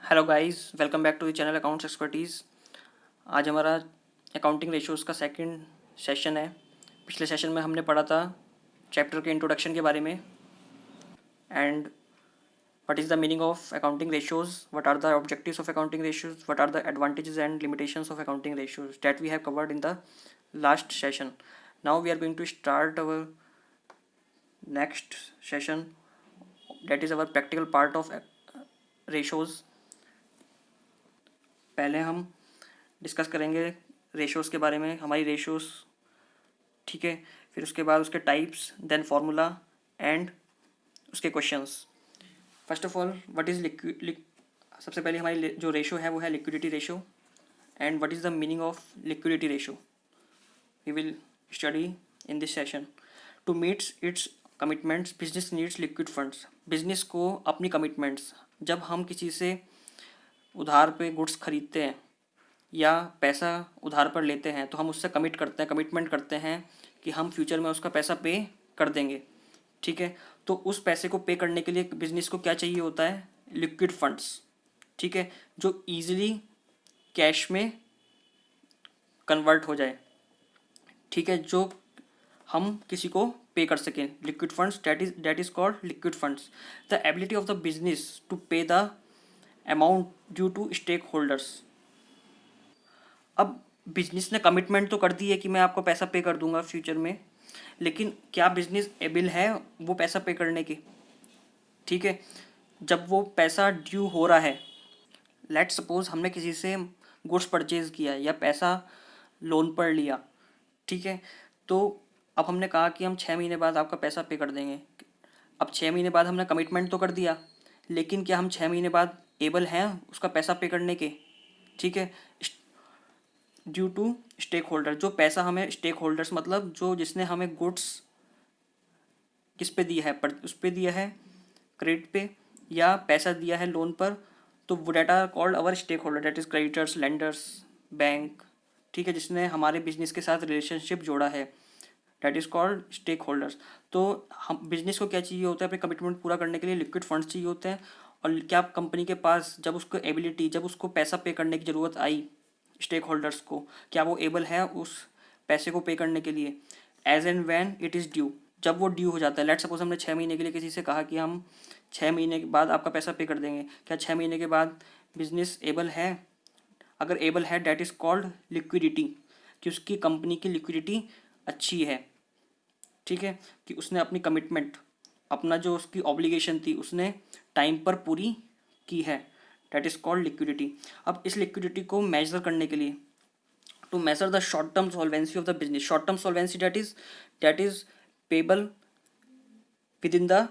Hello guys, welcome back to the channel accounts expertise. आज हमारा accounting ratios का second session है। पिछले सेशन में हमने पढ़ा था चैप्टर के इंट्रोडक्शन के बारे में and what is the meaning of accounting ratios, what are the objectives of accounting ratios, what are the advantages and limitations of accounting ratios that we have covered in the last session. Now we are going to start our next session, that is our practical part of ratios. पहले हम discuss करेंगे ratios के बारे में, हमारी ratios, ठीक है. फिर उसके बाद उसके टाइप्स, देन फार्मूला एंड उसके questions. First of all, what is सबसे पहले हमारी जो रेशियो है वो है liquidity ratio. And what is the meaning of liquidity ratio we will study in this session. To meets its commitments business needs liquid funds. Business को अपनी commitments, जब हम किसी से उधार पे गुड्स खरीदते हैं या पैसा उधार पर लेते हैं तो हम उससे कमिटमेंट करते हैं कि हम फ्यूचर में उसका पैसा पे कर देंगे, ठीक है. तो उस पैसे को पे करने के लिए बिजनेस को क्या चाहिए होता है? लिक्विड फंड्स, ठीक है, जो ईजिली कैश में कन्वर्ट हो जाए, ठीक है, जो हम किसी को पे कर सकें. Liquid funds, that is called liquid funds. The ability of the business to pay the amount due to stakeholders. अब बिजनेस ने कमिटमेंट तो कर दी है कि मैं आपको पैसा पे कर दूंगा फ्यूचर में, लेकिन क्या बिजनेस एबल है वो पैसा पे करने की? ठीक है, जब वो पैसा ड्यू हो रहा है, लेट सपोज हमने किसी से गुड्स परचेज किया या पैसा लोन पर लिया, ठीक है. तो अब हमने कहा कि हम 6 महीने बाद आपका पैसा पे कर देंगे. अब 6 महीने बाद हमने कमिटमेंट तो कर दिया, लेकिन क्या हम 6 महीने बाद एबल हैं उसका पैसा पे करने के? ठीक है, ड्यू टू स्टेक होल्डर. जो पैसा हमें स्टेक होल्डर्स मतलब जो जिसने हमें गुड्स किस पे दिया है, पर उस पे दिया है क्रेडिट पे, या पैसा दिया है लोन पर, तो वो that are called our stakeholder, that is creditors, lenders, bank, ठीक है, जिसने हमारे बिजनेस के साथ रिलेशनशिप जोड़ा है, that is called stakeholders. तो हम बिजनेस को क्या चाहिए होता है? अपने कमिटमेंट पूरा करने के लिए लिक्विड फंड्स चाहिए होते हैं. और क्या कंपनी के पास जब उसको एबिलिटी, जब उसको पैसा पे करने की ज़रूरत आई स्टेक होल्डर्स को, क्या वो एबल है उस पैसे को पे करने के लिए? As and when it is due, जब वो ड्यू हो जाता है. लेट सपोज हमने 6 महीने के लिए किसी से कहा कि हम 6 महीने के बाद आपका पैसा पे कर देंगे. क्या 6 महीने के बाद बिजनेस एबल है? अगर एबल है, डैट इज़ कॉल्ड लिक्विडिटी, कि उसकी कंपनी की लिक्विडिटी अच्छी है, ठीक है, कि उसने अपनी कमिटमेंट, अपना जो उसकी ऑब्लिगेशन थी उसने टाइम पर पूरी की है, डैट इज़ कॉल्ड लिक्विडिटी. अब इस लिक्विडिटी को मेजर करने के लिए, to measure the short term solvency of the business, short term solvency that is payable within the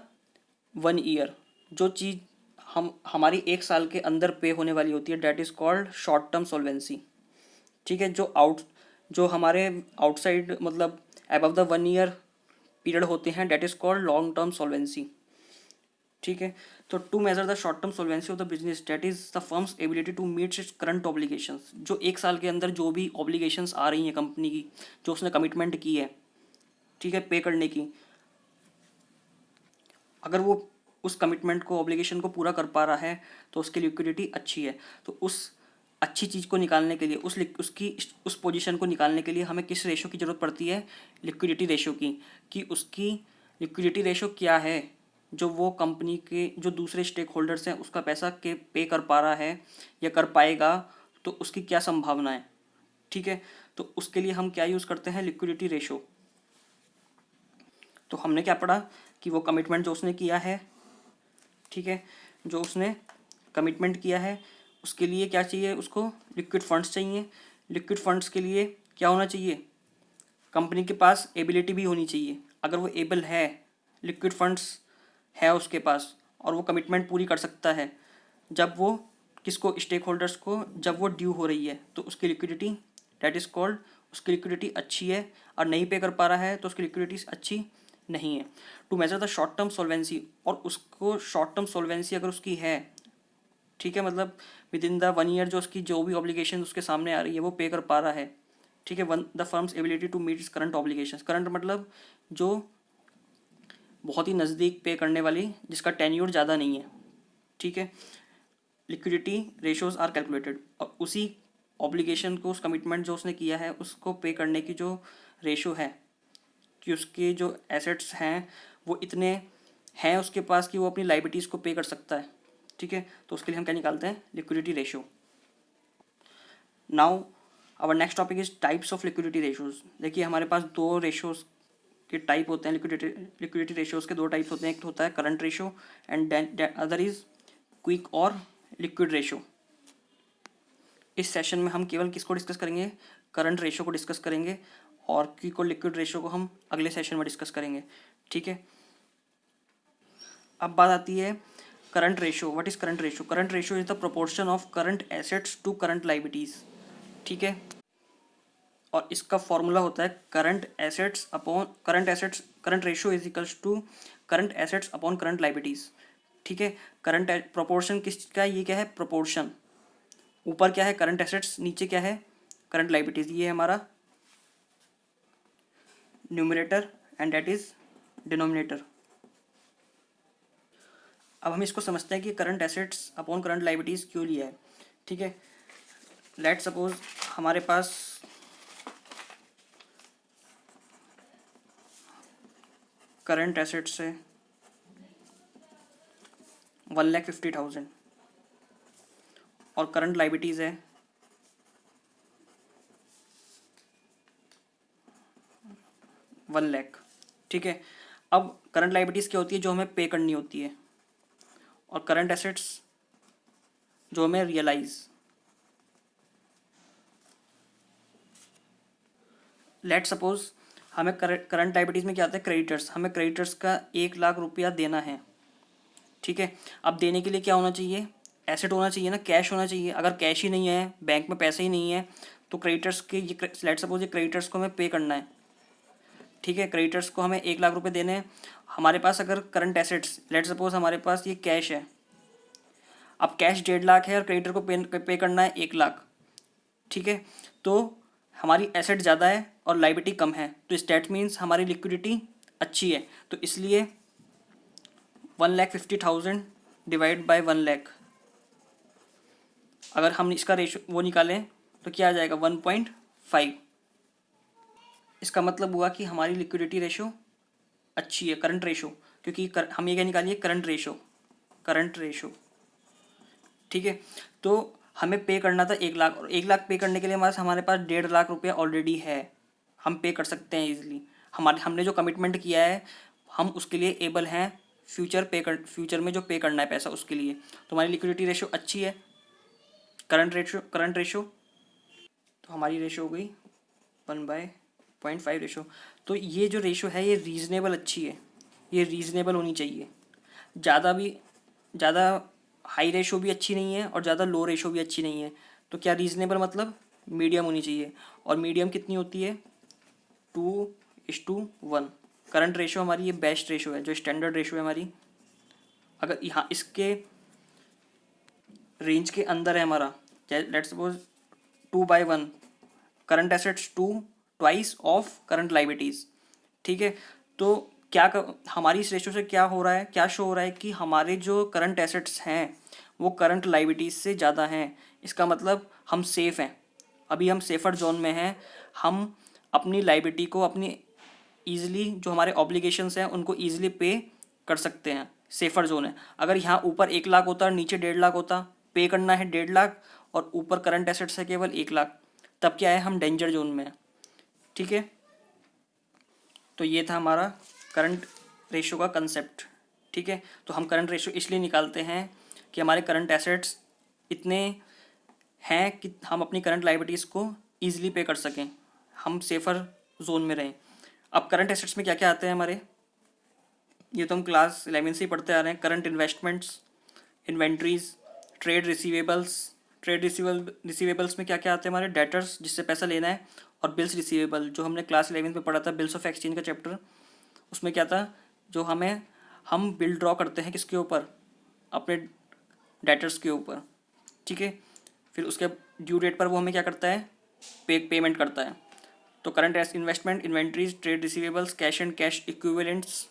1 year. जो चीज़ हम हमारी 1 साल के अंदर पे होने वाली होती है, that is called short term solvency, ठीक है. जो हमारे आउटसाइड मतलब अबव द 1 ईयर पीरियड होते हैं, that is called long term solvency, ठीक है. तो to measure the short term solvency of the business, that is the firm's ability to meet its current obligations. जो 1 साल के अंदर जो भी ऑब्लिगेशंस आ रही हैं कंपनी की, जो उसने कमिटमेंट की है, ठीक है, पे करने की, अगर वो उस कमिटमेंट को, ऑब्लिगेशन को पूरा कर पा रहा है तो उसकी लिक्विडिटी अच्छी है. तो उस अच्छी चीज़ को निकालने के लिए, उस पोजीशन को निकालने के लिए हमें किस रेशो की ज़रूरत पड़ती है? लिक्विडिटी रेशो की. कि उसकी लिक्विडिटी रेशो क्या है, जो वो कंपनी के जो दूसरे स्टेक होल्डर्स हैं उसका पैसा के पे कर पा रहा है या कर पाएगा, तो उसकी क्या संभावना है, ठीक है. तो उसके लिए हम क्या यूज़ करते हैं? Liquidity ratio. तो हमने क्या पढ़ा कि वो कमिटमेंट जो उसने किया है, ठीक है, जो उसने कमिटमेंट किया है उसके लिए क्या चाहिए? उसको लिक्विड फंड्स चाहिए. लिक्विड फंड्स के लिए क्या होना चाहिए? कंपनी के पास एबिलिटी भी होनी चाहिए. अगर वो एबल है, लिक्विड फंड्स है उसके पास और वो कमिटमेंट पूरी कर सकता है, जब वो किसको, स्टेक होल्डर्स को, जब वो ड्यू हो रही है, तो उसकी लिक्विडिटी, डैट इज़ कॉल्ड, उसकी लिक्विडिटी अच्छी है. और नहीं पे कर पा रहा है तो उसकी लिक्विडिटी अच्छी नहीं है. To measure the short term solvency, और उसको शॉर्ट टर्म सॉल्वेंसी अगर उसकी है, ठीक है, मतलब विद इन द 1 ईयर जो उसकी जो भी ऑब्लिगेशन उसके सामने आ रही है वो पे कर पा रहा है, ठीक है. The firm's ability to meet its current obligation. Current मतलब जो बहुत ही नज़दीक पे करने वाली, जिसका टेन्योर ज़्यादा नहीं है, ठीक है. लिक्विडिटी रेशियोज आर कैलकुलेटेड, और उसी ऑब्लिगेशन को, उस कमिटमेंट जो उसने किया है उसको पे करने की जो रेशो है कि उसके जो एसेट्स हैं वो इतने हैं उसके पास कि वो अपनी लाइबिलिटीज़ को पे कर सकता है। ठीक है, तो उसके लिए हम क्या निकालते हैं, liquidity ratio. Now our next topic is types of liquidity ratios. देखिए हमारे पास दो रेशियोज के टाइप होते हैं, लिक्विडिटी रेशियोज के दो टाइप्स होते हैं, एक होता है current ratio and other is quick और लिक्विड रेशियो। इस सेशन में हम केवल किसको डिस्कस करेंगे, करंट रेशियो को डिस्कस करेंगे, और क्विक और लिक्विड रेशियो को हम अगले सेशन में डिस्कस करेंगे। ठीक है, अब बात आती है current ratio. What is current ratio? Current ratio is the proportion of current assets to current liabilities. ठीक है, और इसका फॉर्मूला होता है current ratio is equals to current assets upon current liabilities. ठीक है, करंट प्रोपोर्शन किसका, ये क्या है, प्रोपोर्शन। ऊपर क्या है, करंट एसेट्स, नीचे क्या है, करंट लाइबिलिटीज। ये है हमारा numerator and that is denominator. अब हम इसको समझते हैं कि current assets upon current liabilities क्यों लिया है। ठीक है, लेट सपोज हमारे पास करंट एसेट्स है 1,50,000 और करंट लाइबिलिटीज है 1,00,000। ठीक है, अब करंट लाइबिलिटीज क्या होती है, जो हमें पे करनी होती है, और करंट एसेट्स जो हमें रियलाइज। लेट सपोज हमें करंट लाइबिलिटीज में क्या आता है, क्रेडिटर्स। हमें क्रेडिटर्स का 1,00,000 रुपया देना है। ठीक है, अब देने के लिए क्या होना चाहिए, एसेट होना चाहिए ना, कैश होना चाहिए। अगर कैश ही नहीं है, बैंक में पैसे ही नहीं है, तो क्रेडिटर्स के ये लेट सपोज ये क्रेडिटर्स को हमें पे करना है। ठीक है, क्रेडिटर्स को हमें 1,00,000 रुपये देने हैं। हमारे पास अगर करंट एसेट्स, लेट सपोज हमारे पास ये कैश है, अब कैश 1,50,000 है और क्रेडिटर को पे करना है 1,00,000। ठीक है, तो हमारी एसेट ज़्यादा है और लाइबिलिटी कम है, तो स्टेट मीन्स हमारी लिक्विडिटी अच्छी है। तो इसलिए 1,50,000 डिवाइड बाई 1,00,000, अगर हम इसका रेशो वो निकालें तो क्या आ जाएगा, 1.5। इसका मतलब हुआ कि हमारी लिक्विडिटी रेशो अच्छी है, करंट रेशो, क्योंकि हम ये क्या निकालिए, करंट रेशो। ठीक है, तो हमें पे करना था 1,00,000, और 1,00,000 पे करने के लिए हमारे पास 1,50,000 रुपया ऑलरेडी है, हम पे कर सकते हैं इजीली। हमने जो कमिटमेंट किया है हम उसके लिए एबल हैं फ्यूचर में जो पे करना है पैसा उसके लिए। तो हमारी लिक्विडिटी रेशो अच्छी है, करंट रेशो। तो हमारी रेशो हो गई 1/0.5 रेशो। तो ये जो रेशो है ये रीज़नेबल अच्छी है, ये रीज़नेबल होनी चाहिए। ज़्यादा हाई रेशो भी अच्छी नहीं है और ज़्यादा लो रेशो भी अच्छी नहीं है। तो क्या रीज़नेबल मतलब मीडियम होनी चाहिए, और मीडियम कितनी होती है, 2:1। करंट रेशो हमारी ये बेस्ट रेशो है, जो स्टैंडर्ड रेशो है हमारी। अगर यहाँ इसके रेंज के अंदर है हमारा, let's suppose 2/1, current assets 2 of current liabilities. ठीक है, तो हमारी इस रेशो से क्या हो रहा है, क्या शो हो रहा है कि हमारे जो करंट एसेट्स हैं वो करंट लाइबिलिटीज़ से ज़्यादा हैं। इसका मतलब हम सेफ़ हैं, अभी हम सेफ़र जोन में हैं। हम अपनी लाइबिलिटी को अपनी ईजिली, जो हमारे ऑब्लिगेशंस हैं उनको ईजिली पे कर सकते हैं, सेफ़र जोन है। अगर यहाँ ऊपर 1,00,000 होता और नीचे 1,50,000 होता, पे करना है 1,50,000 और ऊपर करंट एसेट्स है केवल 1,00,000, तब क्या है, हम डेंजर जोन में हैं। ठीक है, तो ये था हमारा करंट रेशो का कंसेप्ट। ठीक है, तो हम करंट रेशो इसलिए निकालते हैं कि हमारे करंट एसेट्स इतने हैं कि हम अपनी करंट लाइबिलिटीज़ को ईजिली पे कर सकें, हम सेफ़र जोन में रहें। अब करंट एसेट्स में क्या क्या आते हैं हमारे, ये तो हम क्लास 11 से ही पढ़ते आ रहे हैं। Current investments, inventories, trade receivables में क्या क्या आते हैं हमारे, डेटर्स जिससे पैसा लेना है, और बिल्स रिसीवेबल जो हमने क्लास 11 में पढ़ा था, बिल्स ऑफ एक्सचेंज का चैप्टर। उसमें क्या था, जो हम बिल ड्रॉ करते हैं किसके ऊपर, अपने डेटर्स के ऊपर। ठीक है, फिर उसके ड्यू डेट पर वो हमें क्या करता है, पेमेंट करता है। तो current investment, inventories, trade receivables, cash and cash equivalents,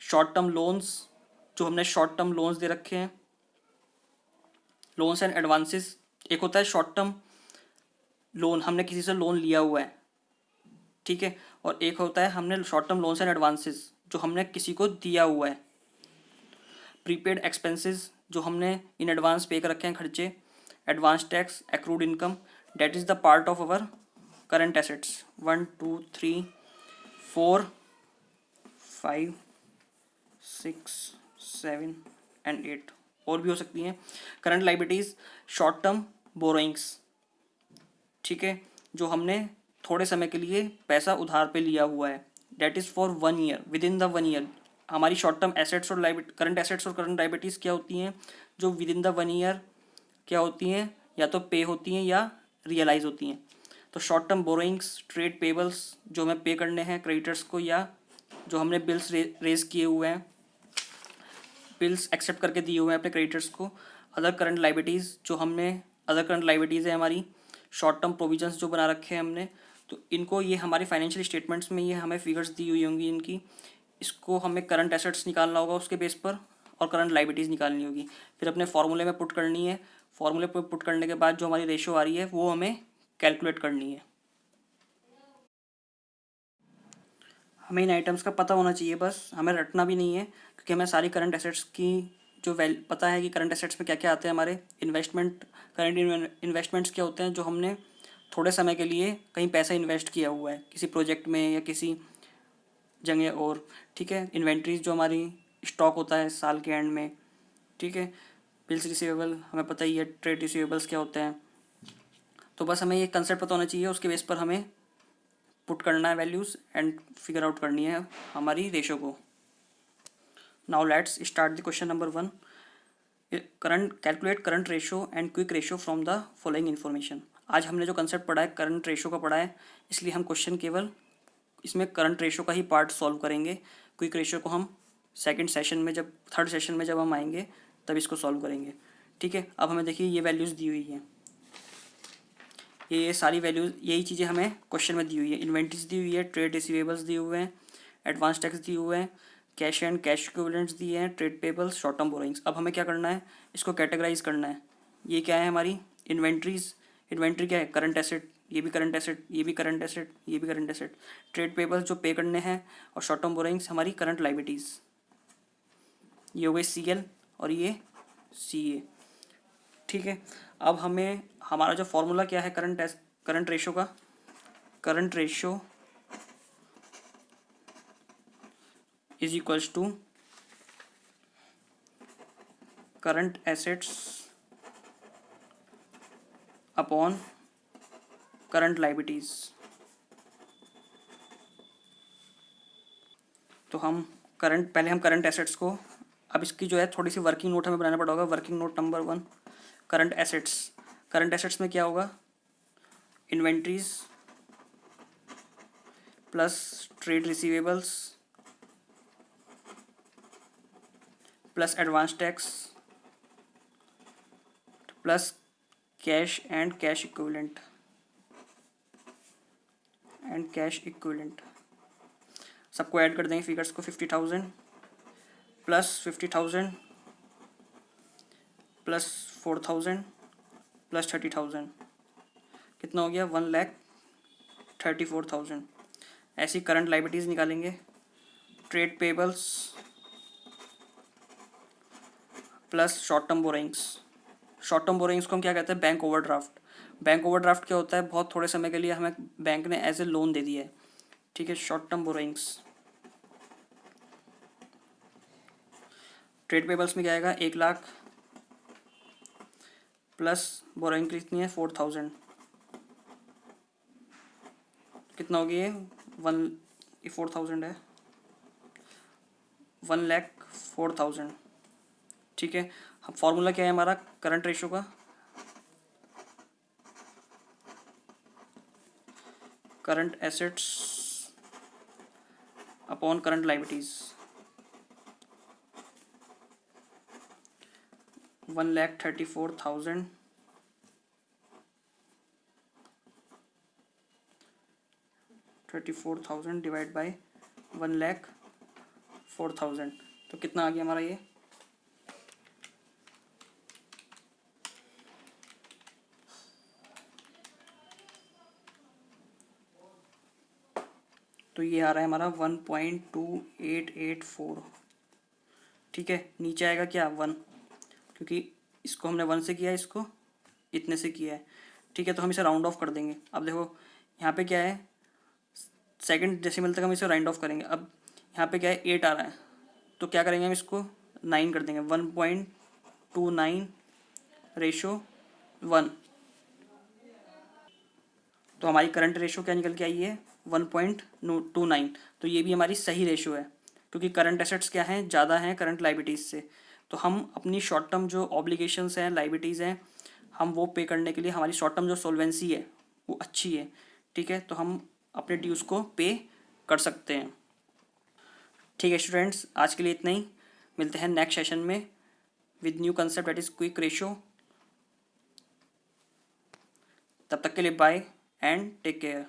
short term loans, जो हमने शॉर्ट टर्म लोन्स दे रखे हैं, लोन्स एंड एडवांसेस, एक होता है शॉर्ट टर्म लोन, हमने किसी से लोन लिया हुआ है, ठीक है, और एक होता है हमने short term loans and advances जो हमने किसी को दिया हुआ है। प्रीपेड एक्सपेंसेस जो हमने इन एडवांस पे कर रखे हैं खर्चे। Advance tax, accrued income, that is the part of our current assets. 1 2 3 4 5 6 7 and 8 और भी हो सकती हैं। Current liabilities, short term borrowings, ठीक है, जो हमने थोड़े समय के लिए पैसा उधार पे लिया हुआ है, that is for 1 year, with in the 1 year. हमारी शॉर्ट टर्म एसेट्स और करंट एसेट्स और करंट लाइबिलिटीज़ क्या होती हैं, जो विद इन द 1 ईयर क्या होती हैं, या तो पे होती हैं या रियलाइज़ होती हैं। तो short term borrowings, trade payables जो हमें पे करने हैं क्रेडिटर्स को, या जो हमने बिल्स रेज किए हुए हैं, बिल्स एक्सेप्ट करके दिए हुए हैं अपने क्रेडिटर्स को। अदर करंट लाइबिलिटीज़ जो हमने, अदर करंट लाइबिलिटीज़ है हमारी, शॉर्ट टर्म प्रोविजंस जो बना रखे हैं हमने, तो इनको ये हमारी फाइनेंशियल स्टेटमेंट्स में ये हमें फिगर्स दी हुई होंगी इनकी, इसको हमें करंट एसेट्स निकालना होगा उसके बेस पर, और करंट लाइबिलिटीज़ निकालनी होगी, फिर अपने फॉर्मूले में पुट करनी है। फॉर्मूले पर पुट करने के बाद जो हमारी रेशो आ रही है वो हमें कैलकुलेट करनी है। हमें इन आइटम्स का पता होना चाहिए, बस हमें रटना भी नहीं है, क्योंकि हमें सारी करंट एसेट्स की जो पता है कि करंट एसेट्स में क्या क्या आते हैं हमारे। इन्वेस्टमेंट, करंट इन्वेस्टमेंट्स क्या होते हैं, जो हमने थोड़े समय के लिए कहीं पैसा इन्वेस्ट किया हुआ है किसी प्रोजेक्ट में या किसी जगह और, ठीक है। इन्वेंट्रीज जो हमारी स्टॉक होता है साल के एंड में, ठीक है। बिल्स रिसीवेबल हमें पता ही है, ट्रेड रिसीवेबल्स क्या होते हैं। तो बस हमें ये कंसेप्ट पता होना चाहिए, उसके बेस पर हमें पुट करना है वैल्यूज़ एंड फिगर आउट करनी है हमारी रेशो को। Now let's start the question number 1। Current, calculate current ratio and quick ratio from the following information. आज हमने जो कंसेप्ट पढ़ा है करंट रेशो का पढ़ा है, इसलिए हम क्वेश्चन केवल इसमें करंट रेशो का ही पार्ट सॉल्व करेंगे। क्विक रेशो को हम सेकंड सेशन में, जब थर्ड सेशन में जब हम आएंगे तब इसको सॉल्व करेंगे, ठीक है। अब हमें देखिए ये वैल्यूज़ दी हुई हैं, ये सारी वैल्यूज़, यही चीज़ें हमें क्वेश्चन में दी हुई है। इन्वेंट्रीज दी हुई है, ट्रेड रिसीवेबल्स दिए हुए हैं, एडवांस टैक्स दिए हुए हैं, कैश एंड कैश इक्विवेलेंट्स दिए हैं, trade payables, short term borrowings. अब हमें क्या करना है, इसको कैटेगराइज करना है। ये क्या है हमारी इन्वेंट्रीज, इन्वेंट्री क्या है, करंट एसेट, ये भी करंट एसेट, ये भी करंट एसेट, ये भी करंट एसेट। ट्रेड पेबल्स जो पे करने हैं, और शॉर्ट टर्म बोरोइंग्स हमारी करंट लाइबिलिटीज़। ये हो गई CL और ये CA, ठीक है। अब हमें हमारा जो फॉर्मूला क्या है करंट रेशो का, current ratio is equals to current assets upon current liabilities. तो हम पहले हम करंट एसेट्स को, अब इसकी जो है थोड़ी सी वर्किंग नोट हमें बनाना पड़ेगा। Working note number 1, current assets. Current assets में क्या होगा, inventories plus trade receivables plus advance tax plus cash and cash equivalent सबको ऐड कर देंगे फिगर्स को। 50,000 प्लस 50,000 प्लस 4,000 प्लस 30,000, कितना हो गया, 1,34,000। ऐसी करंट लाइबिलिटीज़ निकालेंगे। Trade payables plus short term borrowings. Short term borrowings को हम क्या कहते हैं, बैंक ओवरड्राफ्ट। बैंक ओवरड्राफ्ट क्या होता है, बहुत थोड़े समय के लिए हमें बैंक ने एज ए लोन दे दिया है, ठीक है। Short term borrowings. Trade payables में क्या आएगा, 1,00,000 प्लस बोरोइंग कितनी है, 4,000, कितना हो गया, 4,000 है, 1,04,000, ठीक है। फॉर्मूला क्या है हमारा करंट रेशो का, current assets upon current liabilities. 1,34,000 divide by 1,04,000, तो कितना आ गया हमारा ये, तो ये आ रहा है हमारा 1.2884। ठीक है, नीचे आएगा क्या 1, क्योंकि इसको हमने 1 से किया है, इसको इतने से किया है। ठीक है, तो हम इसे राउंड ऑफ कर देंगे। अब देखो यहाँ पे क्या है, सेकंड डेसिमल तक हम इसे राउंड ऑफ करेंगे। अब यहाँ पे क्या है 8 आ रहा है, तो क्या करेंगे हम इसको 9 कर देंगे, 1.29/1। तो हमारी करंट रेशो क्या निकल के आई है 1.29। तो ये भी हमारी सही रेशो है, क्योंकि करंट एसेट्स क्या हैं, ज़्यादा हैं करंट लाइबिलिटीज़ से। तो हम अपनी शॉर्ट टर्म जो ऑब्लिगेशंस हैं, लाइबिलिटीज़ हैं, हम वो पे करने के लिए हमारी शॉर्ट टर्म जो सोल्वेंसी है वो अच्छी है। ठीक है, तो हम अपने ड्यूज़ को पे कर सकते हैं। ठीक है स्टूडेंट्स, आज के लिए इतना ही। मिलते हैं नेक्स्ट सेशन में with new concept that is quick ratio. तब तक के लिए बाय एंड टेक केयर।